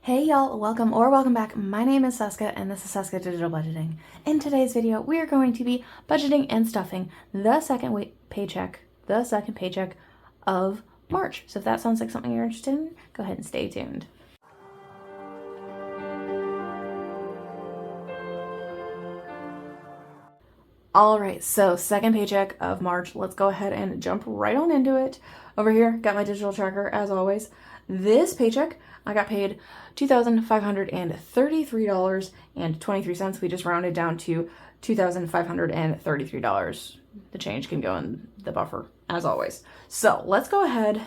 Hey y'all, welcome back. My name is Seska and this is Seska Digital Budgeting. In today's video, we are going to be budgeting and stuffing the second paycheck of March. So if that sounds like something you're interested in, go ahead and stay tuned. All right, so second paycheck of March. Let's go ahead and jump right on into it. Over here, got my digital tracker as always. This paycheck, I got paid $2,533.23. We just rounded down to $2,533. The change can go in the buffer as always. So let's go ahead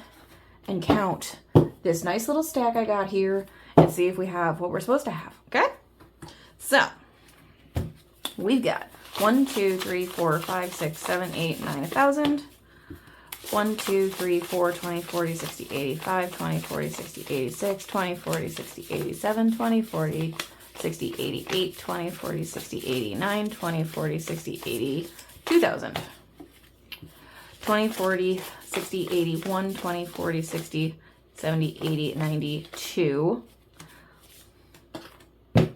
and count this nice little stack I got here and see if we have what we're supposed to have, okay? So we've got 1, 2, 3, 4, 5, 6, 7, 8, 9, 1,000. 1, 2, 3, 4, 20, 40, 60, 85, 20, 40, 60, 86, 20, 40, 60, 87, 20, 40, 60, 88, 20, 40, 60, 89, 20, 40, 60, 80, 2,000. 20, 40, 60, 81, 20, 40, 60, 70, 80, 92. So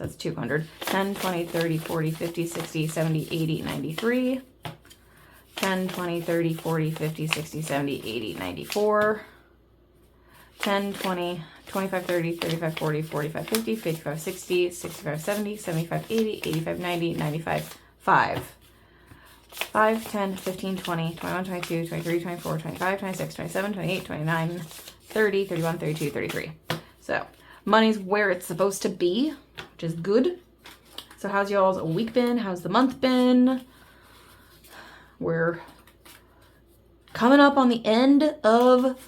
that's 200. 10, 20, 30, 40, 50, 60, 70, 80, 93. 10, 20, 30, 40, 50, 60, 70, 80, 94. 10, 20, 25, 30, 35, 40, 45, 50, 55, 60, 65, 70, 75, 80, 85, 90, 95, 5. 5, 10, 15, 20, 21, 22, 23, 24, 25, 26, 27, 28, 29, 30, 31, 32, 33. So money's where it's supposed to be, which is good. So how's y'all's week been? How's the month been? We're coming up on the end of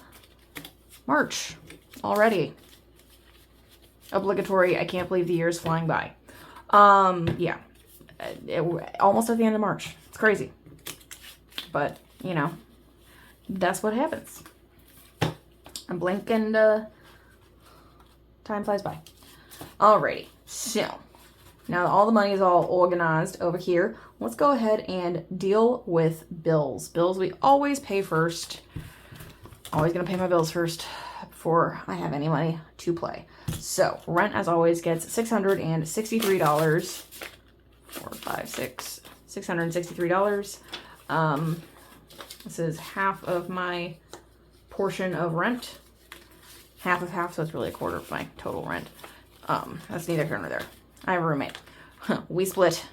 March already. Obligatory. I can't believe the year's flying by. Yeah, almost at the end of March. It's crazy, but you know, that's what happens. I'm blinking. Time flies by. Alrighty, so now all the money is all organized over here. Let's go ahead and deal with bills. Bills we always pay first. Always gonna pay my bills first before I have any money to play. So rent, as always, gets $663. 4, 5, 6, $663. This is half of my portion of rent. Half of half, so it's really a quarter of my total rent. That's neither here nor there. I have a roommate. We split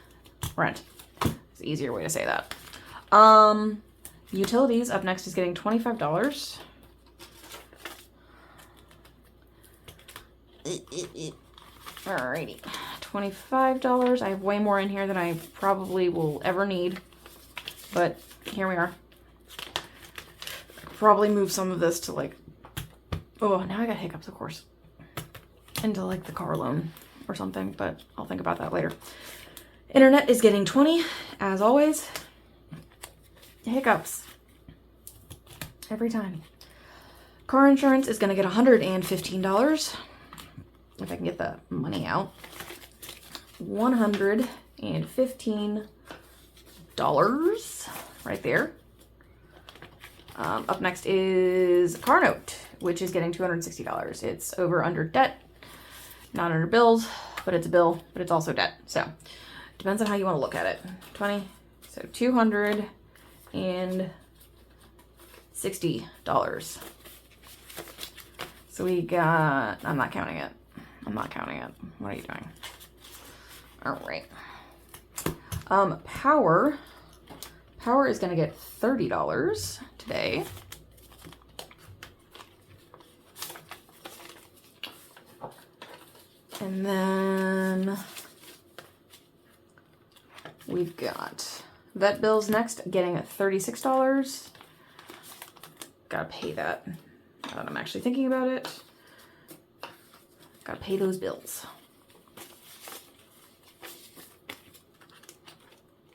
rent. It's an easier way to say that. Utilities up next is getting $25. Alrighty. $25. I have way more in here than I probably will ever need. But here we are. Probably move some of this to like, oh, now I got hiccups, of course. Into like the car loan or something, but I'll think about that later. Internet is getting 20, as always. Hiccups. Every time. Car insurance is going to get $115. If I can get the money out. $115 right there. Up next is car note, which is getting $260. It's over under debt, not under bills, but it's a bill, but it's also debt. So depends on how you want to look at it. 20, so $260. So we got, I'm not counting it. What are you doing? All right. Power is going to get $30 today. And then we've got vet bills next, getting $36. Gotta pay that. Now that I'm actually thinking about it. Gotta pay those bills.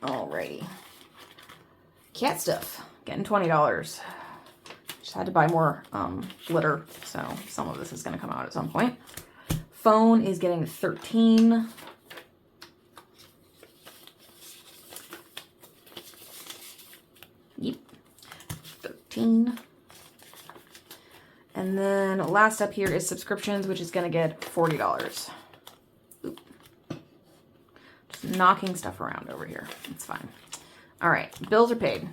Alrighty. Cat stuff, getting $20. Just had to buy more litter, so some of this is gonna come out at some point. Phone is getting $13. Yep, 13. And then last up here is subscriptions, which is going to get $40. Oop. Just knocking stuff around over here. It's fine. All right. Bills are paid.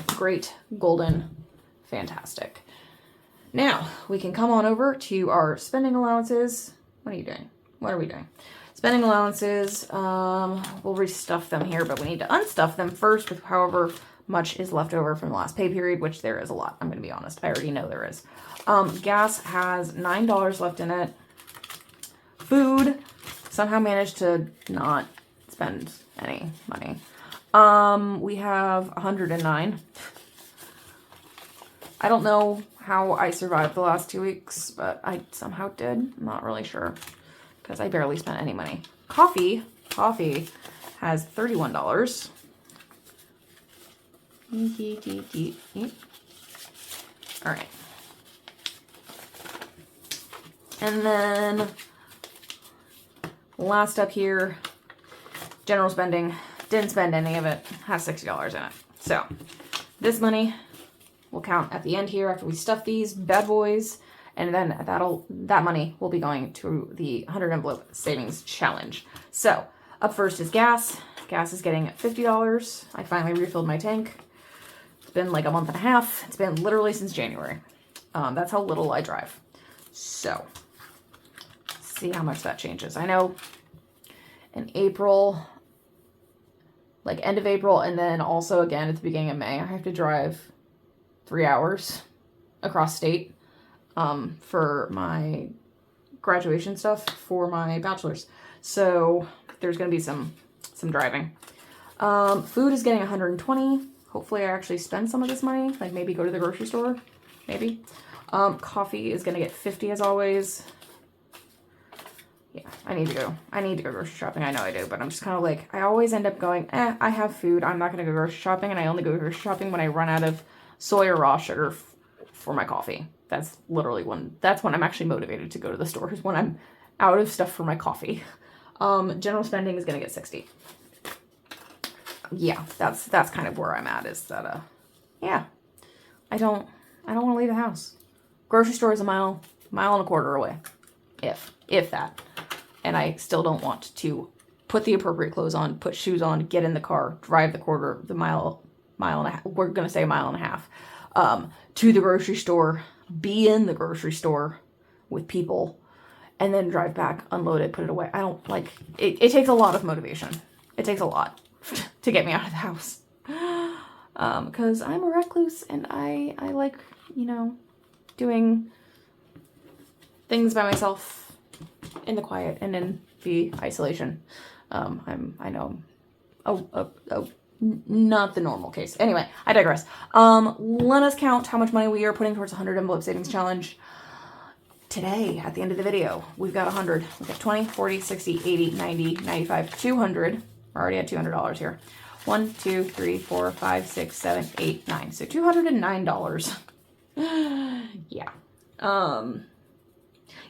Great. Golden. Fantastic. Now, we can come on over to our spending allowances. What are you doing? What are we doing? Spending allowances. We'll restuff them here, but we need to unstuff them first with however much is left over from the last pay period, which there is a lot. I'm going to be honest. I already know there is. Gas has $9 left in it. Food, somehow managed to not spend any money. We have 109. I don't know how I survived the last 2 weeks, but I somehow did. I'm not really sure because I barely spent any money. Coffee has $31. All right. And then last up here, general spending. Didn't spend any of it. Has $60 in it. So this money will count at the end here after we stuff these bad boys. And then that money will be going to the 100 envelope savings challenge. So up first is gas. Gas is getting $50. I finally refilled my tank. It's been like a month and a half. It's been literally since January. That's how little I drive. So see how much that changes. I know in April, like end of April, and then also again at the beginning of May, I have to drive 3 hours across state for my graduation stuff for my bachelor's. So there's going to be some driving. Food is getting 120. Hopefully I actually spend some of this money, like maybe go to the grocery store, maybe. Coffee is going to get 50 as always. Yeah, I need to go grocery shopping. I know I do, but I'm just kind of like, I always end up going, I have food. I'm not going to go grocery shopping, and I only go grocery shopping when I run out of soy or raw sugar for my coffee. That's literally when I'm actually motivated to go to the store, is when I'm out of stuff for my coffee. General spending is going to get 60. Yeah, that's kind of where I'm at, is that, yeah, I don't want to leave the house. Grocery store is a mile and a quarter away, if that. And I still don't want to put the appropriate clothes on, put shoes on, get in the car, drive the mile and a half. We're going to say a mile and a half, to the grocery store, be in the grocery store with people, and then drive back, unload it, put it away. I don't like it. It takes a lot of motivation. It takes a lot to get me out of the house. Because I'm a recluse and I like, doing things by myself in the quiet and in the isolation. I know not the normal case. Anyway, I digress. Let us count how much money we are putting towards 100 envelope savings challenge today at the end of the video. We've got 100. We've got 20, 40, 60, 80, 90, 95, 200. We're already at $200 here. 1, 2, 3, 4, 5, 6, 7, 8, 9. So $209. Yeah.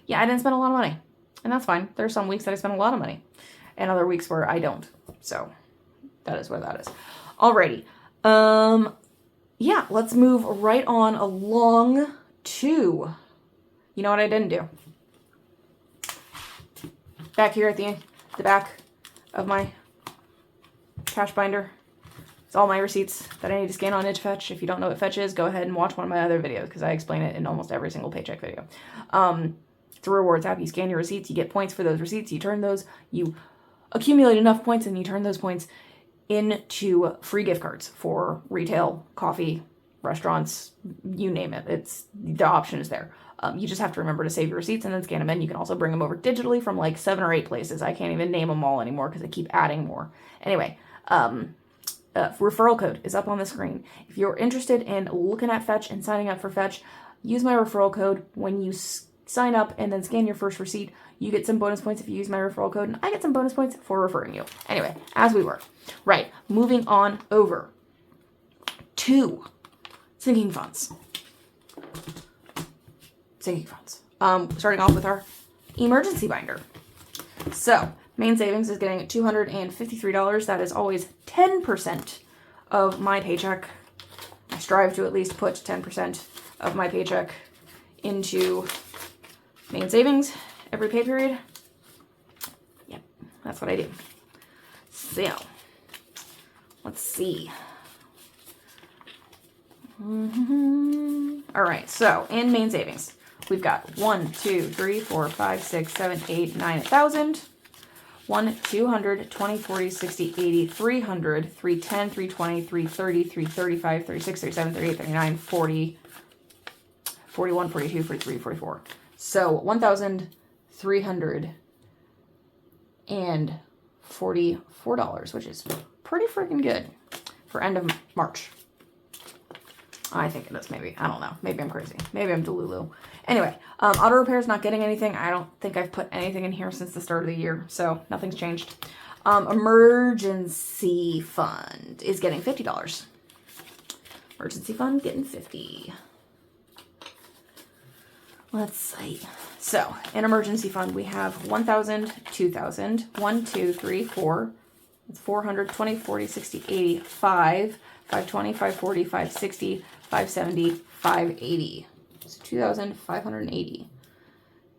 Yeah, I didn't spend a lot of money. And that's fine. There's some weeks that I spend a lot of money. And other weeks where I don't. So that is where that is. Alrighty. Yeah, let's move right on along to, you know what I didn't do? Back here at the back of my cash binder. It's all my receipts that I need to scan on Fetch. If you don't know what Fetch is, go ahead and watch one of my other videos because I explain it in almost every single paycheck video. It's a rewards app. You scan your receipts, you get points for those receipts, you turn those, you accumulate enough points, and you turn those points into free gift cards for retail, coffee, restaurants, you name it. The option is there. You just have to remember to save your receipts and then scan them in. You can also bring them over digitally from like 7 or 8 places. I can't even name them all anymore because I keep adding more. Anyway, referral code is up on the screen. If you're interested in looking at Fetch and signing up for Fetch, use my referral code. When you sign up and then scan your first receipt, you get some bonus points if you use my referral code, and I get some bonus points for referring you. Anyway, as we were. Right, moving on over to sinking funds. Sinking funds. Starting off with our emergency binder. So, main savings is getting $253. That is always 10% of my paycheck. I strive to at least put 10% of my paycheck into Main savings, every pay period. Yep, that's what I do. So, let's see. All right, so in main savings, we've got 1, 2, 3, 4, 5, 6, 7, 8, 9, 1,000. 1, 200, 20, 40, 60, 80, 300, 310, 320, 330, 335, 36, 37, 38, 39, 40, 41, 42, 43, 44. So $1,344, which is pretty freaking good for end of March. I think it is, maybe. I don't know. Maybe I'm crazy. Maybe I'm Delulu. Anyway, auto repair is not getting anything. I don't think I've put anything in here since the start of the year, so nothing's changed. Emergency fund is getting $50. Emergency fund getting 50. Let's see. So, in emergency fund, we have 1,000, 2,000, 1, 2, 3, 4. It's 400, 20, 40, 60, 80, 5, 520, 540, 560, 570, 580. So 2,580.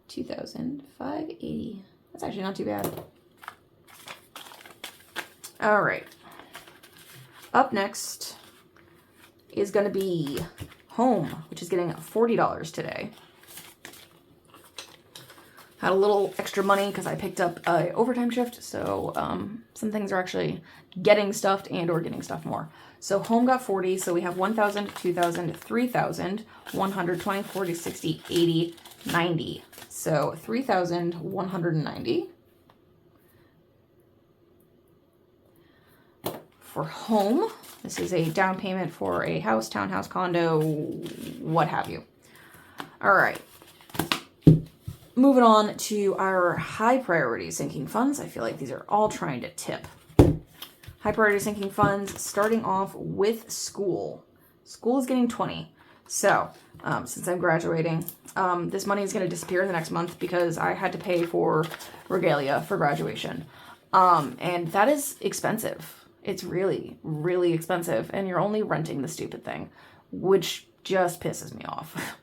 2,580. That's actually not too bad. All right. Up next is going to be home, which is getting $40 today. Had a little extra money because I picked up a overtime shift, so some things are actually getting stuffed and or getting stuffed more. So home got 40, so we have 1,000, 2,000, 3,000, 120, 40, 60, 80, 90. So 3,190. For home, this is a down payment for a house, townhouse, condo, what have you. All right. Moving on to our high priority sinking funds. I feel like these are all trying to tip. High priority sinking funds, starting off with school. School is getting 20. So, since I'm graduating, this money is going to disappear in the next month because I had to pay for regalia for graduation. And that is expensive. It's really, really expensive. And you're only renting the stupid thing, which just pisses me off.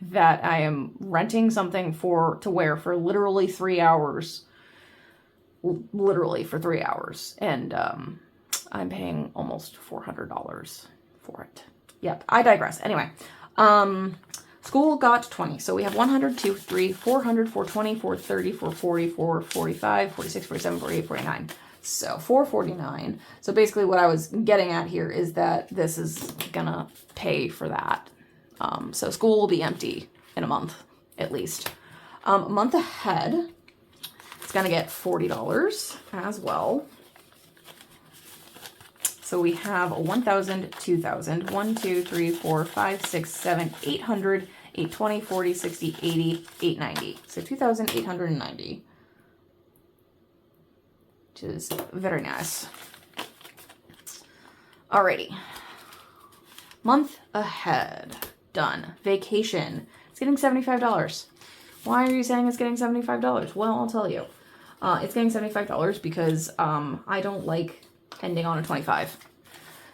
That I am renting something to wear for literally 3 hours. Literally for 3 hours. And I'm paying almost $400 for it. Yep, I digress. Anyway, school got 20. So we have 100, 2, 3, 400, 420, 430, 440, 445, 46, 47, 48, 49. So 449. So basically what I was getting at here is that this is gonna pay for that. So school will be empty in a month, at least. A month ahead, it's going to get $40 as well. So we have 1,000, 2,000, 1, 2, 3, 4, 5, 6, 7, 800, 820, 40, 60, 80, 890. So 2,890, which is very nice. Alrighty. Month ahead. Done. Vacation. It's getting $75. Why are you saying it's getting $75? Well, I'll tell you. It's getting $75 because I don't like ending on a 25.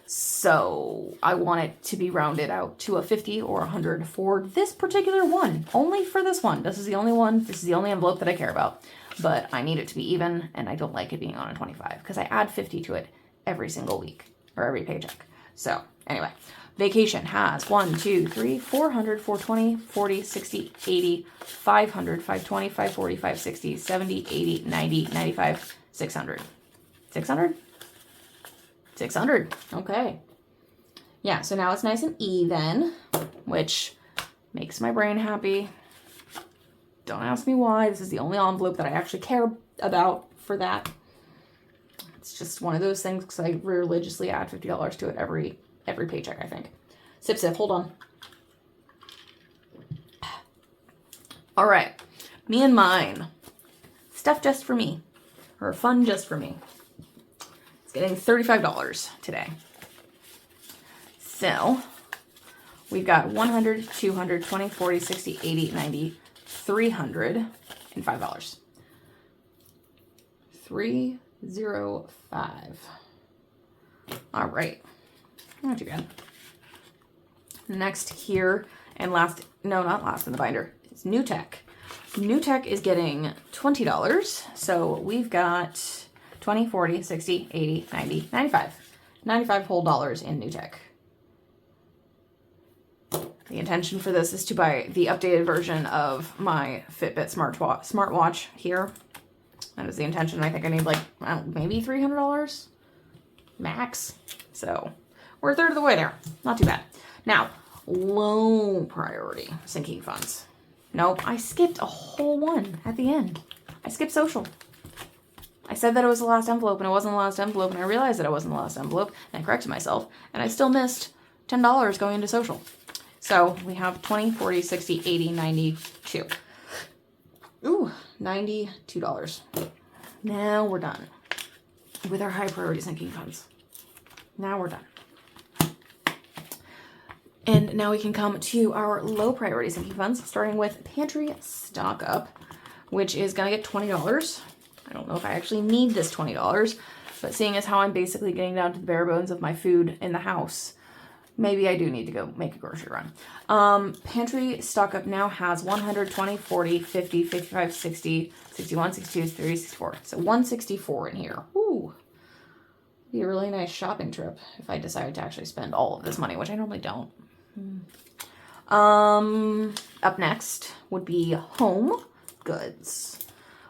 So I want it to be rounded out to a 50 or 100 for this particular one. Only for this one. This is the only one. This is the only envelope that I care about. But I need it to be even, and I don't like it being on a 25 because I add 50 to it every single week or every paycheck. So anyway. Vacation has 1, 2, 3, 400, 420, 40, 60, 80, 500, 520, 540, 560, 70, 80, 90, 95, 600. 600? 600. Okay. Yeah, so now it's nice and even, which makes my brain happy. Don't ask me why. This is the only envelope that I actually care about for that. It's just one of those things because I religiously add $50 to it every paycheck, I think. Sip, sip, hold on. All right. Me and mine. Stuff just for me. Or fun just for me. It's getting $35 today. So, we've got 100, 200, 20, 40, 60, 80, 90, 300, and $5. 305. All right. Not too bad. Next here, and last, no, not last in the binder, is new tech. New Tech is getting $20. So we've got 20, 40, 60, 80, 90, 95. 95 whole dollars in New Tech. The intention for this is to buy the updated version of my Fitbit smartwatch here. That is the intention. I think I need like maybe $300 max. So we're a third of the way there. Not too bad. Now, low priority sinking funds. Nope, I skipped a whole one at the end. I skipped social. I said that it was the last envelope and it wasn't the last envelope, and I realized that it wasn't the last envelope, and I corrected myself, and I still missed $10 going into social. So we have 20, 40, 60, 80, 92. Ooh, $92. Now we're done with our high priority sinking funds. Now we're done. And now we can come to our low priority sinking funds, starting with pantry stock up, which is going to get $20. I don't know if I actually need this $20, but seeing as how I'm basically getting down to the bare bones of my food in the house, maybe I do need to go make a grocery run. Pantry stock up now has 100, 20, 40, 50, 55, 60, 61, 62, 30, 64. So 164 in here. Ooh. Be a really nice shopping trip if I decided to actually spend all of this money, which I normally don't. Up next would be home goods.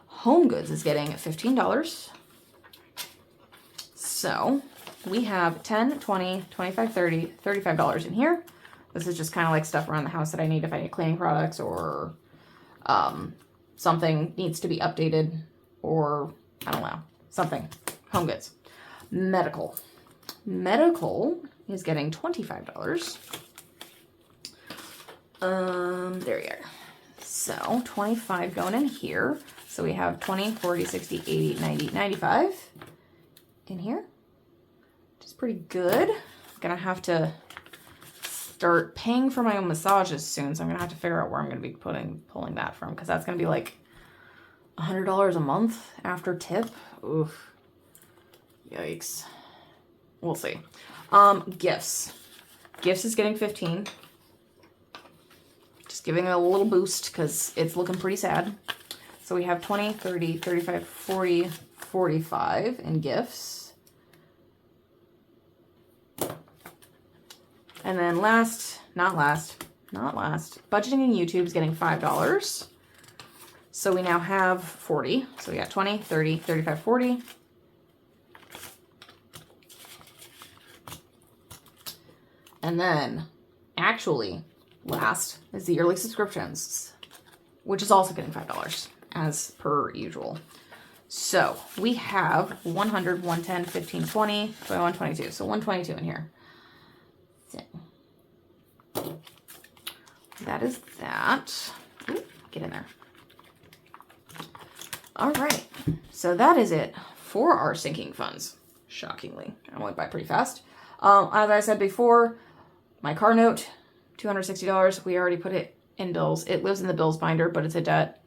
Home goods is getting $15. So we have 10, 20, 25, 30, $35 in here. This is just kind of like stuff around the house that I need if I need cleaning products, or something needs to be updated, or I don't know, something. Home goods. Medical. Medical is getting $25. There you go. So 25 going in here. So we have 20, 40, 60, 80, 90, 95 in here, which is pretty good. I'm gonna have to start paying for my own massages soon, so I'm gonna have to figure out where I'm gonna be pulling that from, because that's gonna be like $100 a month after tip. Oof. Yikes. We'll see. Gifts. Gifts is getting 15. Just giving it a little boost because it's looking pretty sad. So we have 20, 30, 35, 40, 45 in gifts. And then not last, budgeting in YouTube is getting $5. So we now have 40. So we got 20, 30, 35, 40. And then actually last is the yearly subscriptions, which is also getting $5 as per usual. So we have 100, 110, 15, 20, 21, 22. So 122 in here. So that is that. Ooh, get in there. All right. So that is it for our sinking funds. Shockingly, I went by pretty fast. As I said before, my car note, $260. We already put it in bills. It lives in the bills binder, but it's a debt.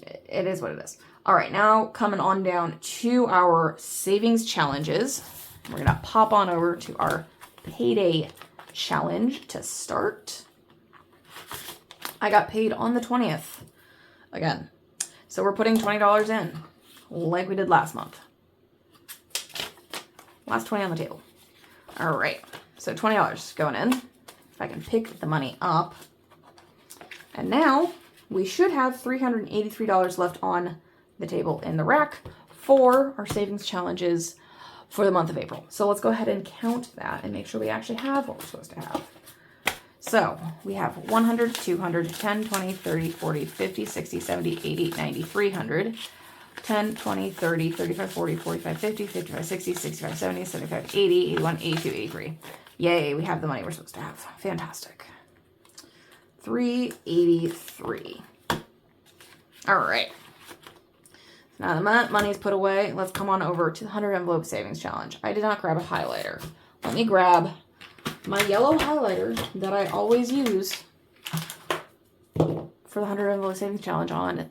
It is what it is. All right, now coming on down to our savings challenges. We're going to pop on over to our payday challenge to start. I got paid on the 20th again. So we're putting $20 in like we did last month. Last 20 on the table. All right, so $20 going in. If I can pick the money up. And now we should have $383 left on the table in the rack for our savings challenges for the month of April. So let's go ahead and count that and make sure we actually have what we're supposed to have. So we have 100, 200, 10, 20, 30, 40, 50, 60, 70, 80, 90, 300, 10, 20, 30, 35, 40, 45, 50, 55, 60, 65, 70, 75, 80, 81, 82, 83. Yay, we have the money we're supposed to have. Fantastic. 383. All right. Now the money's put away. Let's come on over to the 100 envelope savings challenge. I did not grab a highlighter. Let me grab my yellow highlighter that I always use for the 100 envelope savings challenge on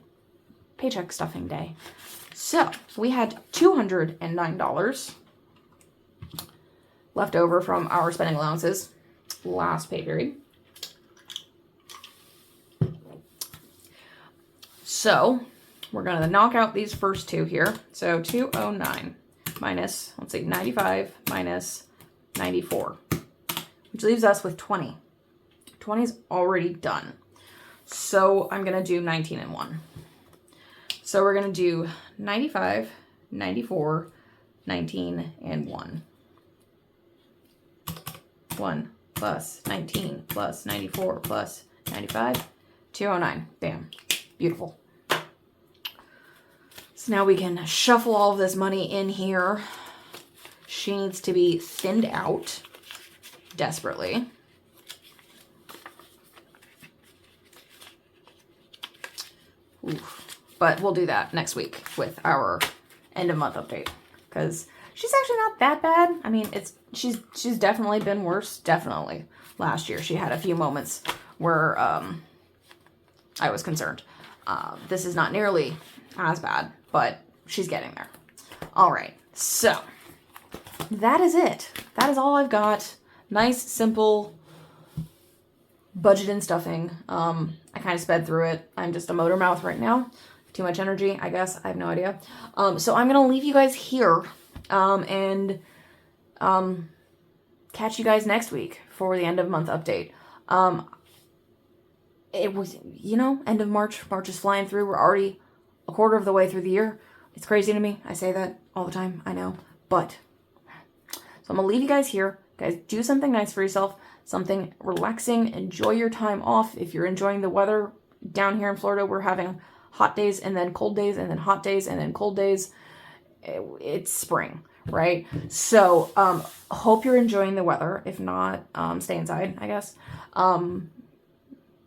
paycheck stuffing day. So we had $209 left over from our spending allowances last pay period. So we're going to knock out these first two here. So 209 minus, let's see, 95 minus 94, which leaves us with 20. 20 is already done. So I'm going to do 19 and 1. So we're going to do 95, 94, 19, and 1. 1 plus 19 plus 94 plus 95, 209. Bam. Beautiful. So now we can shuffle all of this money in here. She needs to be thinned out desperately. Oof. But we'll do that next week with our end of month update, because she's actually not that bad. I mean, she's definitely been worse. Definitely. Last year she had a few moments where I was concerned. This is not nearly as bad, but she's getting there. All right. So that is it. That is all I've got. Nice, simple budget and stuffing. I kind of sped through it. I'm just a motor mouth right now. Too much energy, I guess. I have no idea. So I'm going to leave you guys here and catch you guys next week for the end of month update. It was, end of March. March is flying through. We're already a quarter of the way through the year. It's crazy to me. I say that all the time. I know. But, so I'm going to leave you guys here. Guys, do something nice for yourself. Something relaxing. Enjoy your time off. If you're enjoying the weather down here in Florida, we're having hot days and then cold days and then hot days and then cold days. It's spring, right? So, hope you're enjoying the weather. If not, stay inside, I guess.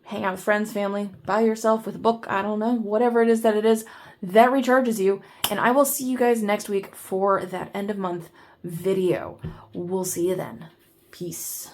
Hang out with friends, family, by yourself with a book. I don't know, whatever it is that recharges you. And I will see you guys next week for that end of month video. We'll see you then. Peace.